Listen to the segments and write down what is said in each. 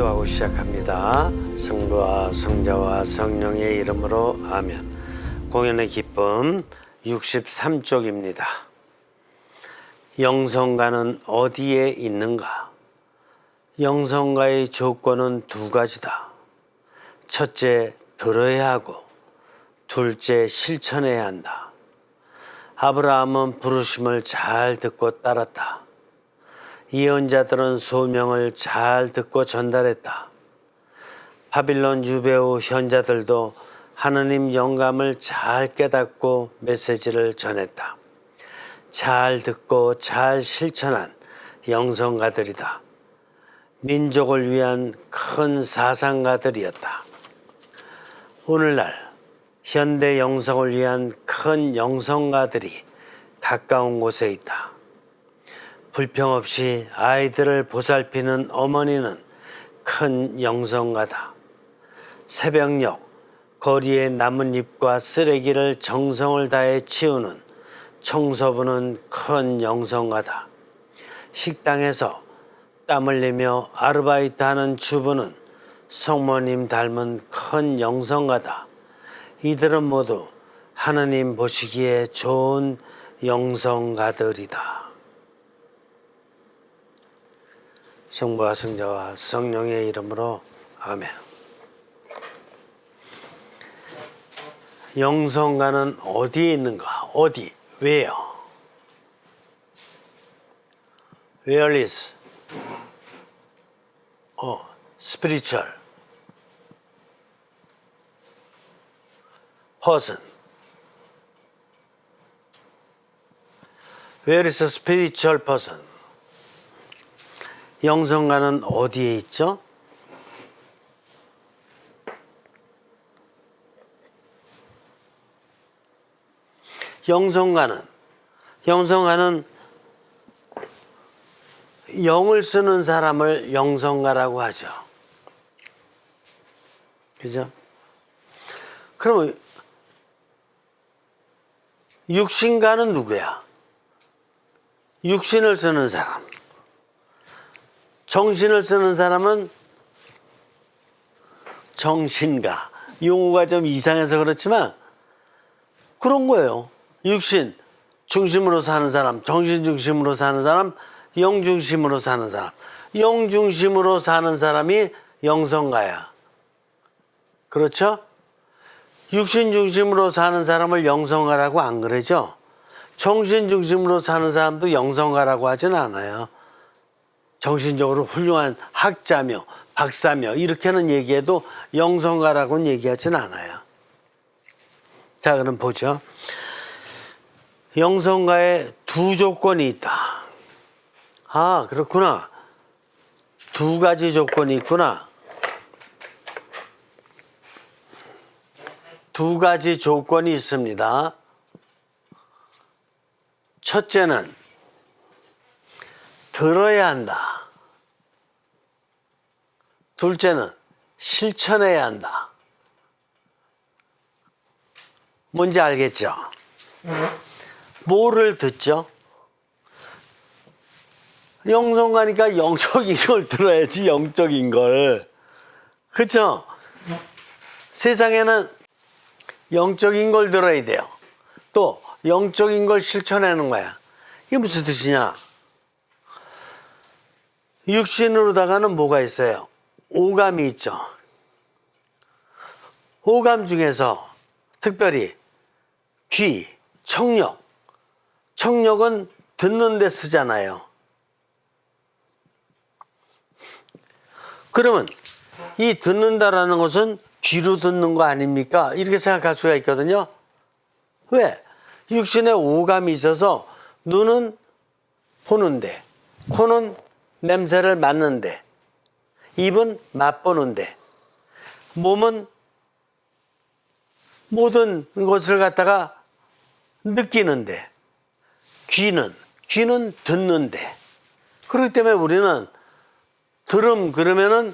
기도하고 시작합니다. 성부와 성자와 성령의 이름으로 아멘. 공연의 기쁨 63쪽입니다. 영성가는 어디에 있는가? 영성가의 조건은 두 가지다. 첫째, 들어야 하고 둘째, 실천해야 한다. 아브라함은 부르심을 잘 듣고 따랐다. 예언자들은 소명을 잘 듣고 전달했다. 바빌론 유배후 현자들도 하느님 영감을 잘 깨닫고 메시지를 전했다. 잘 듣고 잘 실천한 영성가들이다. 민족을 위한 큰 사상가들이었다. 오늘날 현대 영성을 위한 큰 영성가들이 가까운 곳에 있다. 불평 없이 아이들을 보살피는 어머니는 큰 영성가다. 새벽녘 거리의 나뭇잎과 쓰레기를 정성을 다해 치우는 청소부는 큰 영성가다. 식당에서 땀 흘리며 아르바이트하는 주부는 성모님 닮은 큰 영성가다. 이들은 모두 하느님 보시기에 좋은 영성가들이다. 성부와 성자와 성령의 이름으로 아멘. 영성가는 어디에 있는가? 어디? Where? Where is? Spiritual person. Where is a spiritual person? 영성가는 어디에 있죠? 영성가는 영을 쓰는 사람을 영성가라고 하죠. 그죠? 그러면 육신가는 누구야? 육신을 쓰는 사람. 정신을 쓰는 사람은 정신가. 용어가 좀 이상해서 그렇지만 그런 거예요. 육신 중심으로 사는 사람, 정신 중심으로 사는 사람, 영 중심으로 사는 사람. 영 중심으로 사는 사람이 영성가야. 그렇죠? 육신 중심으로 사는 사람을 영성가라고 안 그러죠? 정신 중심으로 사는 사람도 영성가라고 하진 않아요. 정신적으로 훌륭한 학자며 박사며 이렇게는 얘기해도 영성가라고는 얘기하진 않아요. 자, 그럼 보죠. 영성가에 두 조건이 있다. 아, 그렇구나. 두 가지 조건이 있구나. 두 가지 조건이 있습니다. 첫째는 들어야 한다. 둘째는 실천해야 한다. 뭔지 알겠죠? 뭐를 듣죠? 영성가니까 영적인 걸 들어야지, 영적인 걸. 그렇죠? 세상에는 영적인 걸 들어야 돼요. 또 영적인 걸 실천하는 거야. 이게 무슨 뜻이냐? 육신으로다가는 뭐가 있어요? 오감이 있죠. 오감 중에서 특별히 귀, 청력. 청력은 듣는 데 쓰잖아요. 그러면 이 듣는다라는 것은 귀로 듣는 거 아닙니까? 이렇게 생각할 수가 있거든요. 왜? 육신에 오감이 있어서 눈은 보는데, 코는 냄새를 맡는데, 입은 맛보는데, 몸은 모든 것을 갖다가 느끼는데, 귀는 듣는데. 그렇기 때문에 우리는 들음 그러면은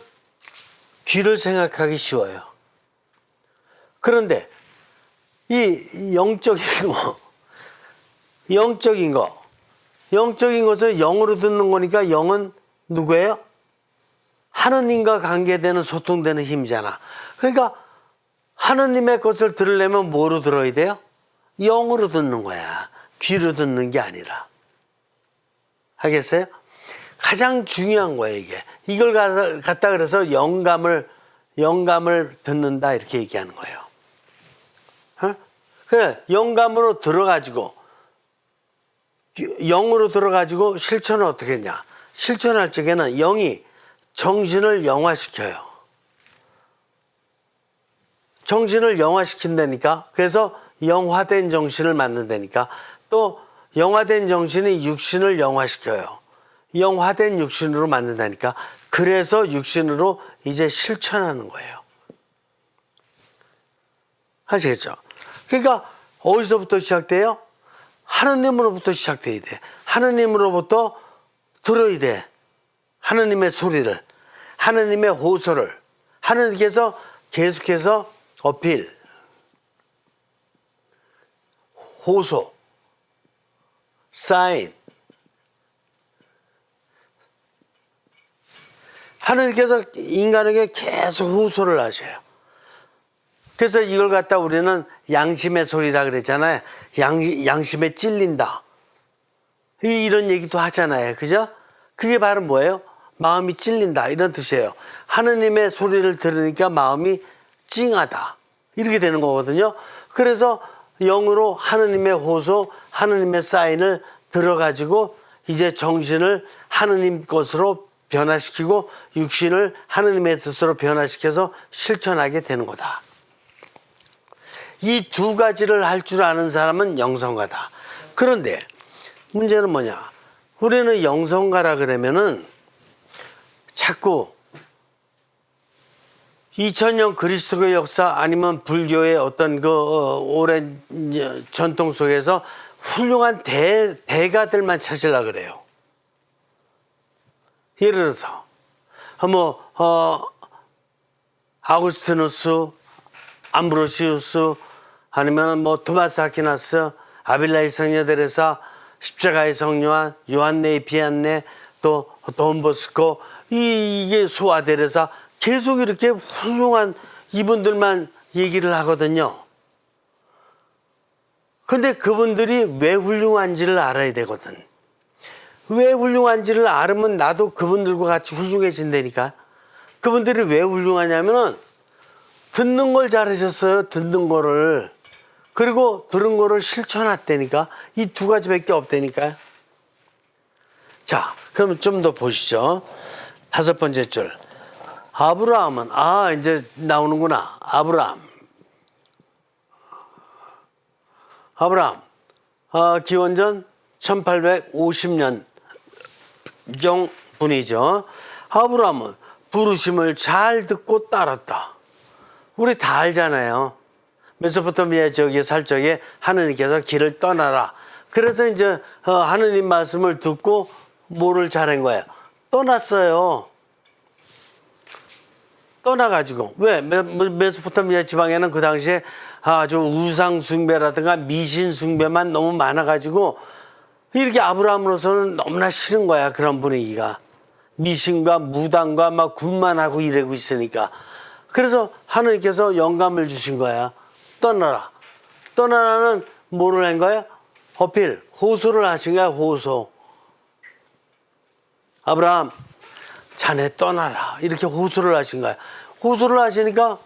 귀를 생각하기 쉬워요. 그런데 이 영적인 것을 영으로 듣는 거니까 영은 누구예요? 하느님과 관계되는 소통되는 힘이잖아. 그러니까 하느님의 것을 들으려면 뭐로 들어야 돼요? 영으로 듣는 거야. 귀로 듣는 게 아니라. 알겠어요? 가장 중요한 거예요, 이게. 이걸 갖다 그래서 영감을 듣는다 이렇게 얘기하는 거예요. 어? 그래, 영감으로 들어가지고 영으로 들어가지고 실천을 어떻게 했냐? 실천할 적에는 영이 정신을 영화시켜요. 정신을 영화시킨다니까. 그래서 영화된 정신을 만든다니까. 또 영화된 정신이 육신을 영화시켜요. 영화된 육신으로 만든다니까. 그래서 육신으로 이제 실천하는 거예요. 아시겠죠? 그러니까 어디서부터 시작돼요? 하느님으로부터 시작돼야 돼. 하느님으로부터 들어야 돼. 하느님의 소리를, 하느님의 호소를. 하느님께서 계속해서 어필, 호소, 사인. 하느님께서 인간에게 계속 호소를 하셔요. 그래서 이걸 갖다 우리는 양심의 소리라 그랬잖아요. 양심에 찔린다. 이런 얘기도 하잖아요. 그죠? 그게 바로 뭐예요? 마음이 찔린다. 이런 뜻이에요. 하느님의 소리를 들으니까 마음이 찡하다. 이렇게 되는 거거든요. 그래서 영으로 하느님의 호소, 하느님의 사인을 들어가지고 이제 정신을 하느님 것으로 변화시키고 육신을 하느님의 뜻으로 변화시켜서 실천하게 되는 거다. 이 두 가지를 할 줄 아는 사람은 영성가다. 그런데 문제는 뭐냐? 우리는 영성가라 그러면은 자꾸 2000년 그리스도의 역사 아니면 불교의 어떤 그 오랜 전통 속에서 훌륭한 대가들만 찾으려고 그래요. 예를 들어서 아구스티누스, 암브로시우스, 아니면 토마스 아퀴나스, 아빌라의 성녀 데레사, 십자가의 성요한, 요한네 비안네, 또 돈보스코, 이게 소아 데레사, 계속 이렇게 훌륭한 이분들만 얘기를 하거든요. 근데 그분들이 왜 훌륭한지를 알아야 되거든. 왜 훌륭한지를 알으면 나도 그분들과 같이 훌륭해진다니까. 그분들이 왜 훌륭하냐면은 듣는 걸 잘하셨어요. 듣는 거를. 그리고 들은 거를 실천했다니까. 이 두 가지밖에 없다니까요. 자, 그럼 좀 더 보시죠. 5번째 줄. 아브라함은, 이제 나오는구나. 아브라함, 기원전 1850년 경 분이죠. 아브라함은 부르심을 잘 듣고 따랐다. 우리 다 알잖아요. 메소포타미아 지역에 살 적에 하느님께서 길을 떠나라. 그래서 이제 하느님 말씀을 듣고 뭐를 잘한 거예요? 떠났어요. 떠나가지고. 왜? 메소포타미아 지방에는 그 당시에 아주 우상 숭배라든가 미신 숭배만 너무 많아가지고 이렇게 아브라함으로서는 너무나 싫은 거야. 그런 분위기가. 미신과 무당과 막 군만하고 이러고 있으니까. 그래서 하느님께서 영감을 주신 거야. 떠나라. 떠나라는 뭐를 한 거야? 어필, 호소를 하신 거야. 호소. 아브라함, 자네 떠나라. 이렇게 호소를 하신 거야. 호소를 하시니까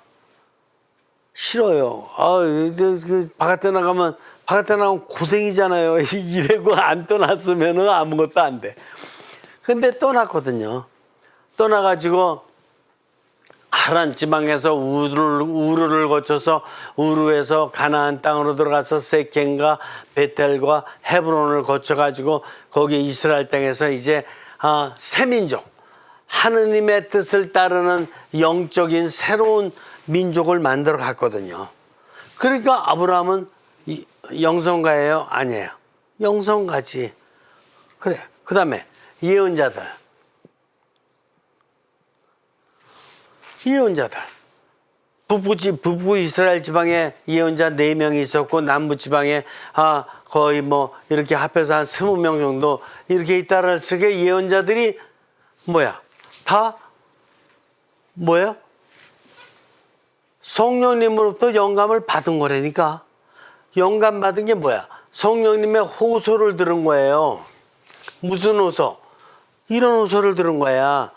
싫어요. 바깥에 나가면 고생이잖아요. 이래고 안 떠났으면 아무것도 안 돼. 근데 떠났거든요. 떠나가지고 하란 지방에서 우르를 거쳐서 우르에서 가나안 땅으로 들어가서 세켄과 베텔과 헤브론을 거쳐가지고 거기 이스라엘 땅에서 이제 새 민족, 하느님의 뜻을 따르는 영적인 새로운 민족을 만들어 갔거든요. 그러니까 아브라함은 영성가예요? 아니에요. 영성가지. 그래. 그 다음에 예언자들. 북부 이스라엘 지방에 예언자 4명이 있었고 남부 지방에 거의 이렇게 합해서 한 20명 정도 이렇게 있다를 적에 예언자들이 뭐야? 다 뭐예요? 성령님으로부터 영감을 받은 거라니까. 영감 받은 게 뭐야? 성령님의 호소를 들은 거예요. 무슨 호소? 이런 호소를 들은 거야.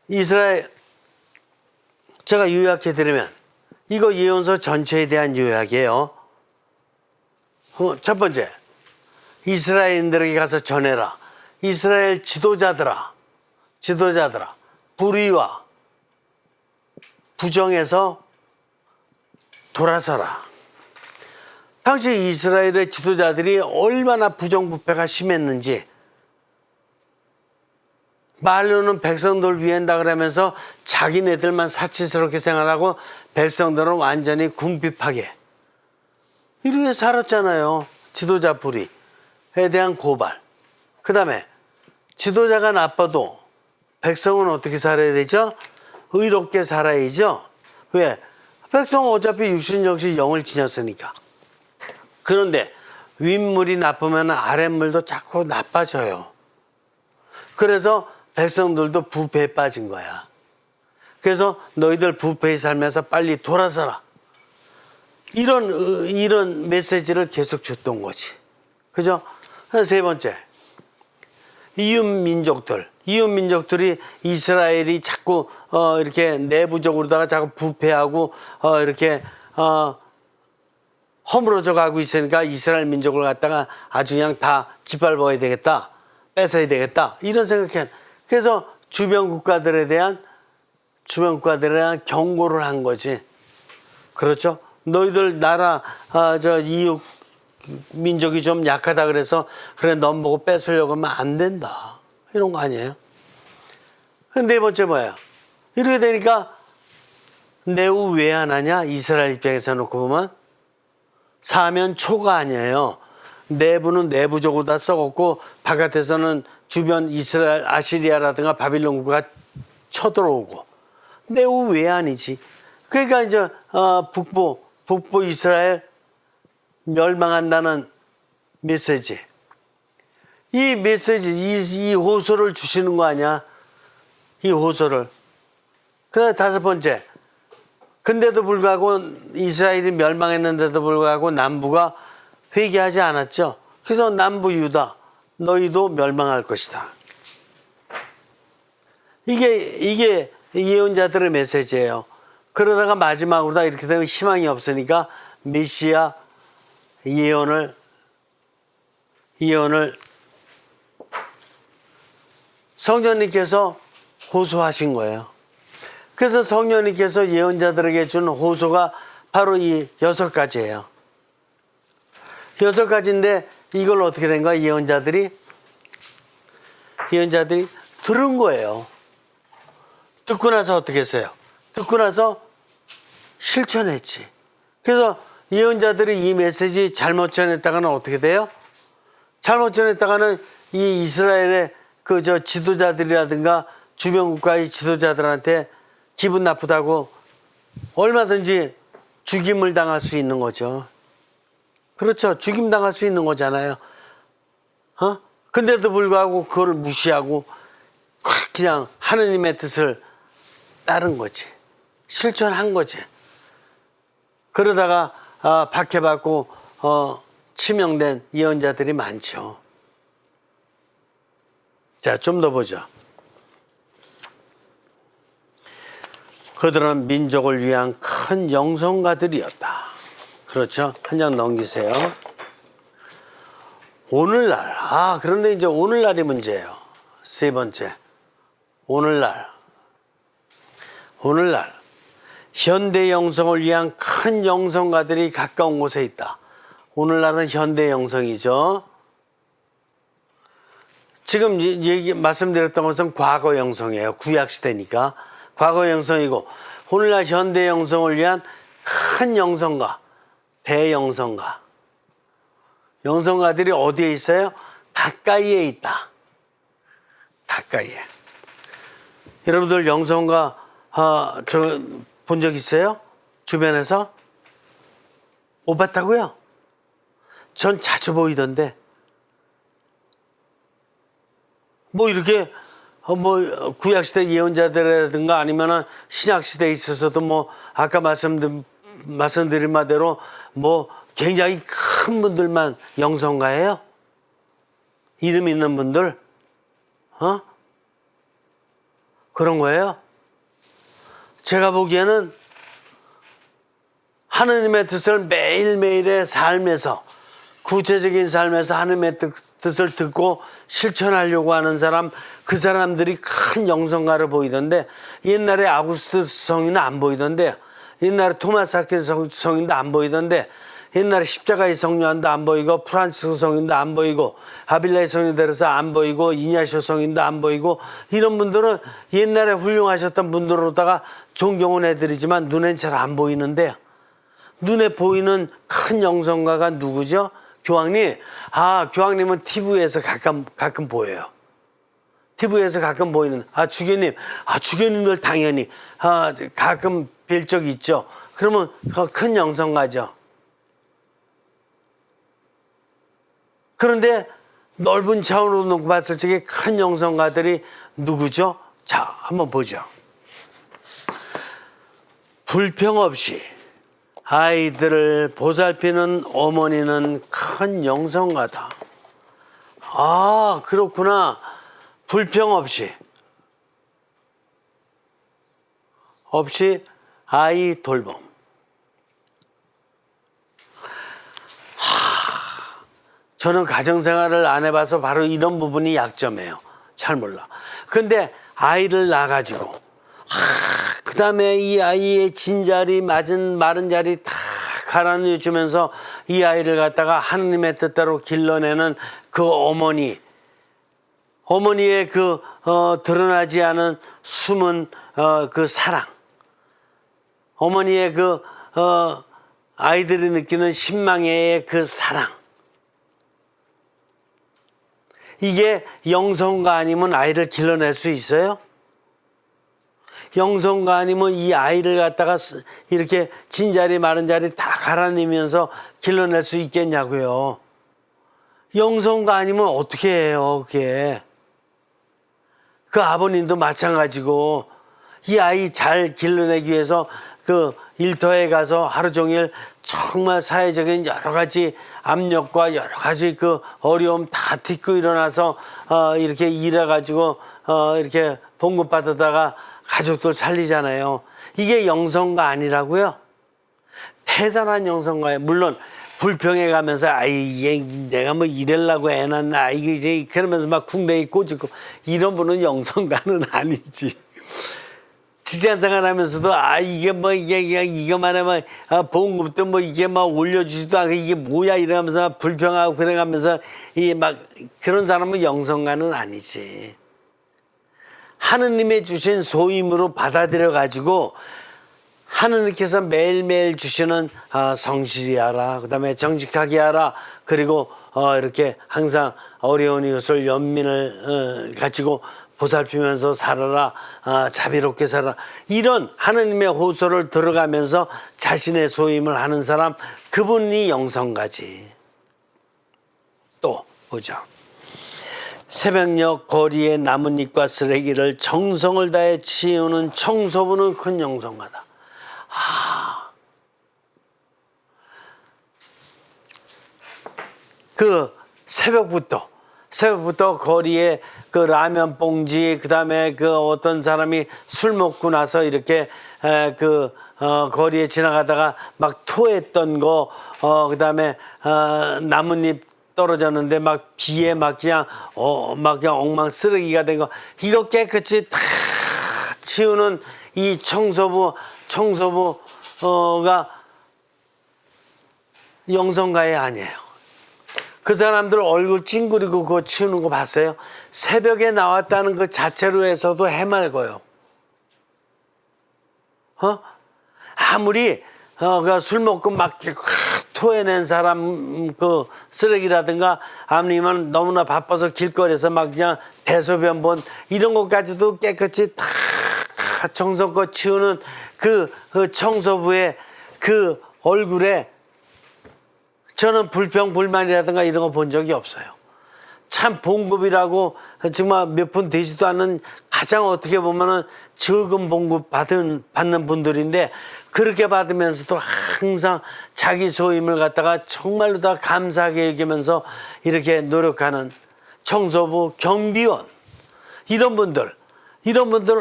이스라엘, 제가 요약해 드리면, 이거 예언서 전체에 대한 요약이에요. 첫 번째, 이스라엘인들에게 가서 전해라. 이스라엘 지도자들아, 불의와 부정에서 돌아서라. 당시 이스라엘의 지도자들이 얼마나 부정부패가 심했는지, 말로는 백성들 위한다 그러면서 자기네들만 사치스럽게 생활하고 백성들은 완전히 궁핍하게 이렇게 살았잖아요. 지도자 불의에 대한 고발. 그 다음에 지도자가 나빠도 백성은 어떻게 살아야 되죠? 의롭게 살아야죠. 왜? 백성은 어차피 육신 역시 영을 지녔으니까. 그런데 윗물이 나쁘면 아랫물도 자꾸 나빠져요. 그래서 백성들도 부패에 빠진 거야. 그래서 너희들 부패에 살면서 빨리 돌아서라. 이런 메시지를 계속 줬던 거지. 그죠? 세 번째, 이웃민족들이 이스라엘이 자꾸 이렇게 내부적으로다가 자꾸 부패하고 이렇게 허물어져 가고 있으니까 이스라엘 민족을 갖다가 아주 그냥 다 짓밟아야 되겠다, 뺏어야 되겠다 이런 생각해. 그래서 주변 국가들에 대한 경고를 한 거지. 그렇죠? 너희들 나라 이웃 민족이 좀 약하다 그래서 그래 넌 보고 뺏으려고 하면 안 된다. 이런 거 아니에요? 네 번째 뭐예요? 이렇게 되니까 내후 왜 안 하냐? 이스라엘 입장에서 놓고 보면 사면초가 아니에요. 내부는 내부적으로 다 썩었고 바깥에서는 주변 이스라엘, 아시리아라든가 바빌론국가 쳐들어오고 내후 왜 아니지? 그러니까 이제 북부 이스라엘 멸망한다는 메시지. 이 메시지, 이 호소를 주시는 거 아니야? 이 호소를. 그다음에 다섯 번째. 근데도 불구하고 이스라엘이 멸망했는데도 불구하고 남부가 회개하지 않았죠. 그래서 남부 유다 너희도 멸망할 것이다. 이게 예언자들의 메시지예요. 그러다가 마지막으로 다 이렇게 되면 희망이 없으니까 메시아 예언을 성령님께서 호소하신 거예요. 그래서 성령님께서 예언자들에게 준 호소가 바로 이 6가지예요. 6가지인데 이걸 어떻게 된 거야? 예언자들이 들은 거예요. 듣고 나서 어떻게 했어요? 듣고 나서 실천했지. 그래서 예언자들이 이 메시지 잘못 전했다가는 어떻게 돼요? 잘못 전했다가는 이 이스라엘의 지도자들이라든가 주변 국가의 지도자들한테 기분 나쁘다고 얼마든지 죽임을 당할 수 있는 거죠. 그렇죠. 죽임 당할 수 있는 거잖아요. 근데도 불구하고 그걸 무시하고 그냥 하느님의 뜻을 따른 거지. 실천한 거지. 그러다가 박해받고 치명된 예언자들이 많죠. 자, 좀 더 보죠. 그들은 민족을 위한 큰 영성가들이었다. 그렇죠? 한 장 넘기세요. 오늘날. 그런데 이제 오늘날이 문제예요. 세 번째. 오늘날. 현대 영성을 위한 큰 영성가들이 가까운 곳에 있다. 오늘날은 현대 영성이죠. 지금 말씀드렸던 것은 과거 영성이에요. 구약 시대니까. 과거 영성이고, 오늘날 현대 영성을 위한 큰 영성가, 대영성가. 영성가들이 어디에 있어요? 가까이에 있다. 가까이에. 여러분들 영성가 본 적 있어요? 주변에서? 못 봤다고요? 전 자주 보이던데. 뭐 이렇게 뭐 구약시대 예언자들이라든가 아니면은 신약시대에 있어서도 뭐 아까 말씀드린 바대로 뭐 굉장히 큰 분들만 영성가예요. 이름 있는 분들, 그런 거예요. 제가 보기에는 하느님의 뜻을 매일매일의 삶에서, 구체적인 삶에서 하느님의 뜻을 듣고 실천하려고 하는 사람, 그 사람들이 큰 영성가로 보이던데, 옛날에 아구스트 성인은 안 보이던데, 옛날에 토마스 아퀴나스 성인도 안 보이던데, 옛날에 십자가의 성요한도 안 보이고, 프란치스코 성인도 안 보이고, 아빌라의 성인들에서 안 보이고, 이냐시오 성인도 안 보이고, 이런 분들은 옛날에 훌륭하셨던 분들로다가 존경은 해드리지만 눈엔 잘 안 보이는데, 눈에 보이는 큰 영성가가 누구죠? 교황님. 교황님은 TV에서 가끔 보여요. TV에서 가끔 보이는. 주교님. 주교님들 당연히 가끔 뵐 적이 있죠. 그러면 큰 영성가죠. 그런데 넓은 차원으로 놓고 봤을 적에 큰 영성가들이 누구죠? 자, 한번 보죠. 불평 없이 아이들을 보살피는 어머니는 큰 영성가다. 그렇구나. 불평 없이 아이 돌봄. 저는 가정생활을 안 해봐서 바로 이런 부분이 약점이에요. 잘 몰라. 근데 아이를 낳아가지고 그 다음에 이 아이의 진자리 마른 자리 다 갈아내주면서 이 아이를 갖다가 하느님의 뜻대로 길러내는 그 어머니의 그 드러나지 않은 숨은 그 사랑, 어머니의 그 아이들이 느끼는 신망의 그 사랑, 이게 영성가 아니면 아이를 길러낼 수 있어요? 영성가 아니면 이 아이를 갖다가 이렇게 진자리 마른 자리 다 갈아내면서 길러낼 수 있겠냐고요. 영성가 아니면 어떻게 해요, 그게. 그 아버님도 마찬가지고 이 아이 잘 길러내기 위해서 그 일터에 가서 하루 종일 정말 사회적인 여러 가지 압력과 여러 가지 그 어려움 다 딛고 일어나서 이렇게 일해가지고 이렇게 봉급받다가 가족들 살리잖아요. 이게 영성가 아니라고요? 대단한 영성가예요. 물론 불평해 가면서 내가 뭐 이래려고 애 낳나 이게 이제 그러면서 막 궁뎅이 꼬집고 이런 분은 영성가는 아니지. 직장생활 하면서도 이게 뭐 이거만 하면 보험금도 뭐 이게 막 올려주지도 않고 이게 뭐야 이러면서 불평하고 그래가면서 이게 막 그런 사람은 영성가는 아니지. 하느님의 주신 소임으로 받아들여 가지고 하느님께서 매일매일 주시는 성실히 하라, 그 다음에 정직하게 하라, 그리고 이렇게 항상 어려운 이웃을 연민을 가지고 보살피면서 살아라, 자비롭게 살아라, 이런 하느님의 호소를 들어가면서 자신의 소임을 하는 사람, 그분이 영성가지. 또 보죠. 새벽녘 거리의 나뭇잎과 쓰레기를 정성을 다해 치우는 청소부는 큰 영성가다. 그 새벽부터 거리에 그 라면 봉지, 그 다음에 그 어떤 사람이 술 먹고 나서 이렇게 거리에 지나가다가 막 토했던 거, 그 다음에 나뭇잎 떨어졌는데 막 비에 막 그냥 엉망 쓰레기가 된 거, 이거 깨끗이 다 치우는 이 청소부가 영성가에 아니에요. 그 사람들 얼굴 찡그리고 그거 치우는 거 봤어요? 새벽에 나왔다는 그 자체로 해서도 해맑어요. 아무리 술 먹고 막 토해낸 사람 그 쓰레기라든가 아니면 너무나 바빠서 길거리에서 막 그냥 대소변 본 이런 것까지도 깨끗이 다 정성껏 치우는 그 청소부의 그 얼굴에 저는 불평 불만이라든가 이런 거 본 적이 없어요. 참 봉급이라고 정말 몇 푼 되지도 않는 가장 어떻게 보면은 적은 봉급 받는 분들인데 그렇게 받으면서도 항상 자기 소임을 갖다가 정말로 다 감사하게 여기면서 이렇게 노력하는 청소부, 경비원 이런 분들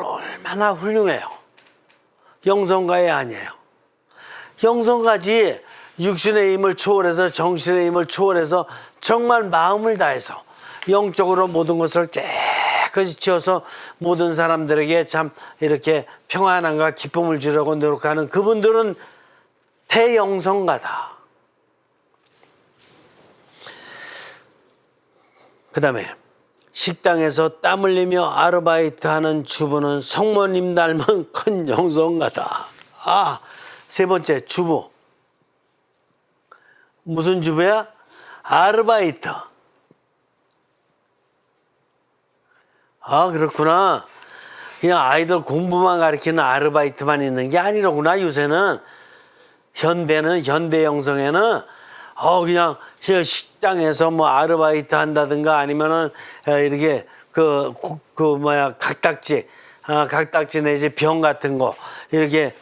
얼마나 훌륭해요. 영성가에 아니에요. 영성가지 육신의 힘을 초월해서 정신의 힘을 초월해서 정말 마음을 다해서 영적으로 모든 것을 깨끗이 지어서 모든 사람들에게 참 이렇게 평안함과 기쁨을 주려고 노력하는 그분들은 대영성가다. 그 다음에 식당에서 땀 흘리며 아르바이트하는 주부는 성모님 닮은 큰 영성가다. 세 번째 주부. 무슨 주부야? 아르바이트. 그렇구나. 그냥 아이들 공부만 가르치는 아르바이트만 있는 게 아니로구나. 요새는 현대 영성에는 그냥 식당에서 뭐 아르바이트 한다든가 아니면은 이렇게 각딱지 내지 병 같은 거 이렇게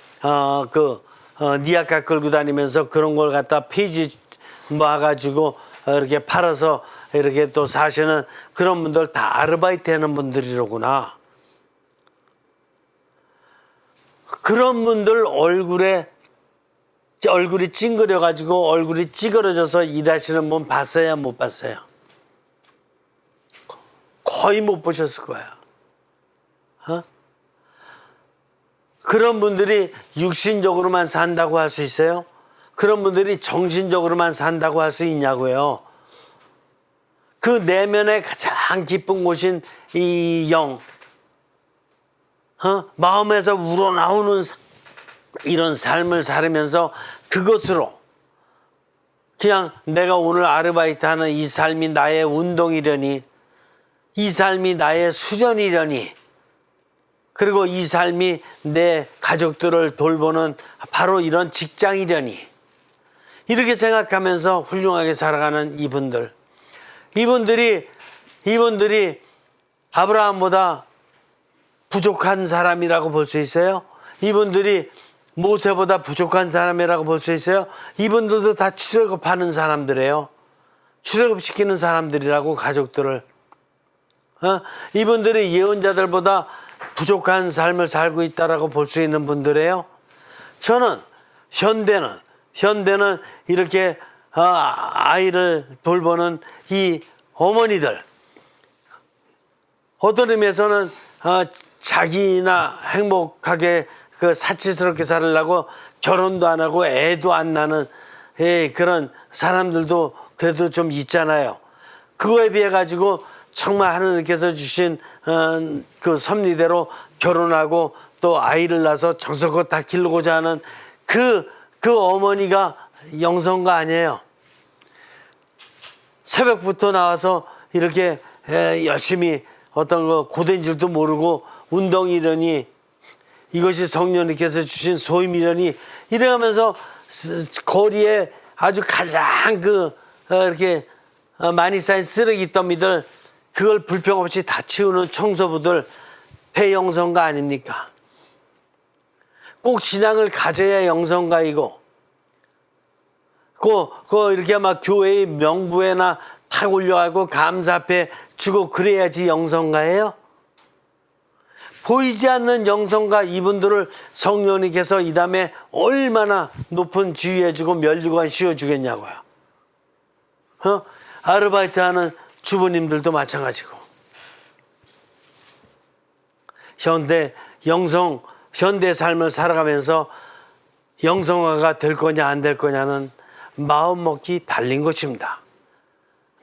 니아카 끌고 다니면서 그런 걸 갖다 페이지 모아가지고 이렇게 팔아서 이렇게 또 사시는 그런 분들 다 아르바이트 하는 분들이로구나. 그런 분들 얼굴이 찡그려가지고 얼굴이 찌그러져서 일하시는 분 봤어요? 못 봤어요? 거의 못 보셨을 거야. 그런 분들이 육신적으로만 산다고 할 수 있어요? 그런 분들이 정신적으로만 산다고 할 수 있냐고요. 그 내면의 가장 깊은 곳인 이 영, 마음에서 우러나오는 이런 삶을 살으면서 그것으로 그냥 내가 오늘 아르바이트 하는 이 삶이 나의 운동이려니, 이 삶이 나의 수련이려니, 그리고 이 삶이 내 가족들을 돌보는 바로 이런 직장이려니, 이렇게 생각하면서 훌륭하게 살아가는 이분들이 아브라함보다 부족한 사람이라고 볼 수 있어요? 이분들이 모세보다 부족한 사람이라고 볼 수 있어요? 이분들도 다 출애굽하는 사람들이에요. 출애굽시키는 사람들이라고 가족들을. 이분들이 예언자들보다 부족한 삶을 살고 있다라고 볼 수 있는 분들이에요. 저는 현대는 이렇게 아이를 돌보는 이 어머니들, 어떤 의미에서는 자기나 행복하게 사치스럽게 살으려고 결혼도 안 하고 애도 안 낳는 그런 사람들도 그래도 좀 있잖아요. 그거에 비해 가지고 정말 하나님께서 주신 그 섭리대로 결혼하고 또 아이를 낳아서 정성껏 다 기르고자 하는 그 어머니가 영성가 아니에요. 새벽부터 나와서 이렇게 열심히 어떤 거 고된 줄도 모르고 운동이려니, 이것이 성령님께서 주신 소임이려니, 이래가면서 거리에 아주 가장 이렇게 많이 쌓인 쓰레기 더미들, 그걸 불평 없이 다 치우는 청소부들, 대영성가 아닙니까? 꼭 신앙을 가져야 영성가이고, 이렇게 막 교회의 명부에나 탁 올려가고 감사패 주고 그래야지 영성가예요? 보이지 않는 영성가 이분들을 성령님께서 이 다음에 얼마나 높은 지위해주고 면류관 씌워주겠냐고요. 아르바이트 하는 주부님들도 마찬가지고. 현대 삶을 살아가면서 영성화가 될 거냐 안 될 거냐는 마음먹기 달린 것입니다.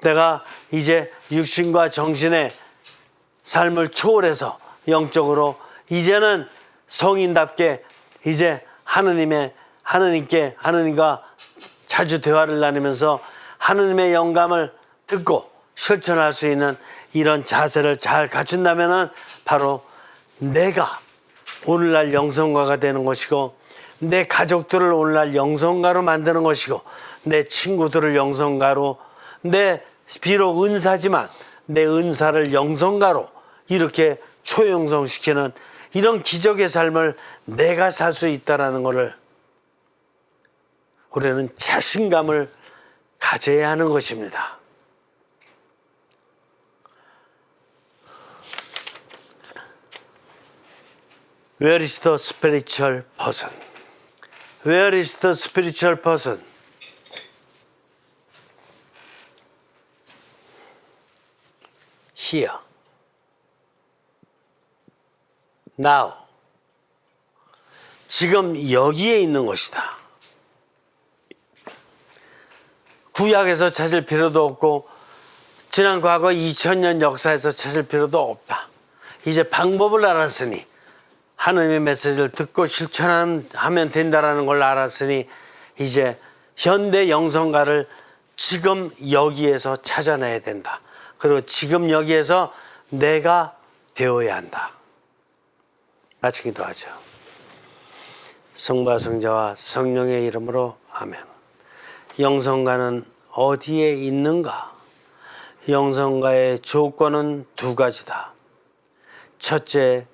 내가 이제 육신과 정신의 삶을 초월해서 영적으로 이제는 성인답게 이제 하느님과 자주 대화를 나누면서 하느님의 영감을 듣고 실천할 수 있는 이런 자세를 잘 갖춘다면은 바로 내가 오늘날 영성가가 되는 것이고, 내 가족들을 오늘날 영성가로 만드는 것이고, 내 친구들을 영성가로, 내 비록 은사지만 내 은사를 영성가로 이렇게 초영성시키는 이런 기적의 삶을 내가 살 수 있다는 것을 우리는 자신감을 가져야 하는 것입니다. Where is the spiritual person? Where is the spiritual person? Here. Now. 지금 여기에 있는 것이다. 구약에서 찾을 필요도 없고 지난 과거 2000년 역사에서 찾을 필요도 없다. 이제 방법을 알았으니 하나님의 메시지를 듣고 실천하면 된다는 걸 알았으니 이제 현대 영성가를 지금 여기에서 찾아내야 된다. 그리고 지금 여기에서 내가 되어야 한다. 마치 기도하죠. 성부와 성자와 성령의 이름으로 아멘. 영성가는 어디에 있는가? 영성가의 조건은 두 가지다. 첫째,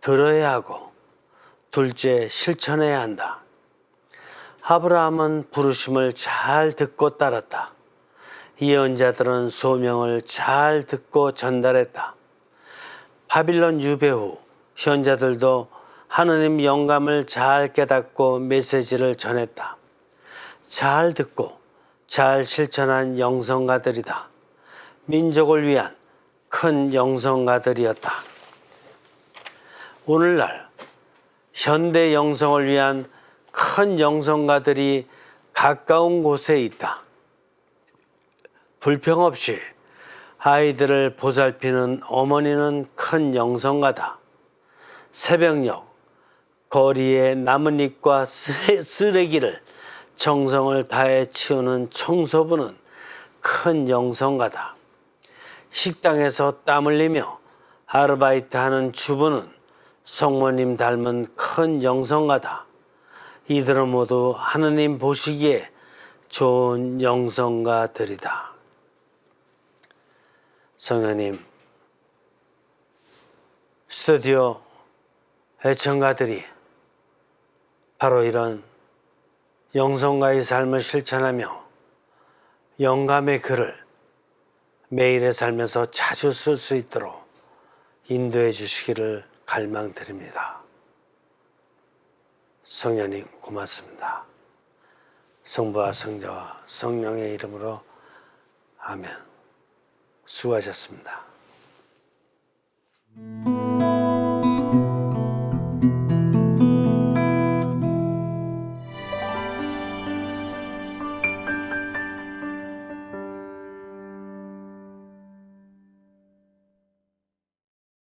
들어야 하고 둘째, 실천해야 한다. 아브라함은 부르심을 잘 듣고 따랐다. 예언자들은 소명을 잘 듣고 전달했다. 바빌론 유배 후 현자들도 하느님 영감을 잘 깨닫고 메시지를 전했다. 잘 듣고 잘 실천한 영성가들이다. 민족을 위한 큰 영성가들이었다. 오늘날 현대 영성을 위한 큰 영성가들이 가까운 곳에 있다. 불평 없이 아이들을 보살피는 어머니는 큰 영성가다. 새벽녘 거리의 나뭇잎과 쓰레기를 정성을 다해 치우는 청소부는 큰 영성가다. 식당에서 땀 흘리며 아르바이트하는 주부는 성모님 닮은 큰 영성가다. 이들은 모두 하느님 보시기에 좋은 영성가들이다. 성령님, 스튜디오 애청가들이 바로 이런 영성가의 삶을 실천하며 영감의 글을 매일의 삶에서 자주 쓸 수 있도록 인도해 주시기를 갈망드립니다. 성령님 고맙습니다. 성부와 성자와 성령의 이름으로 아멘. 수고하셨습니다.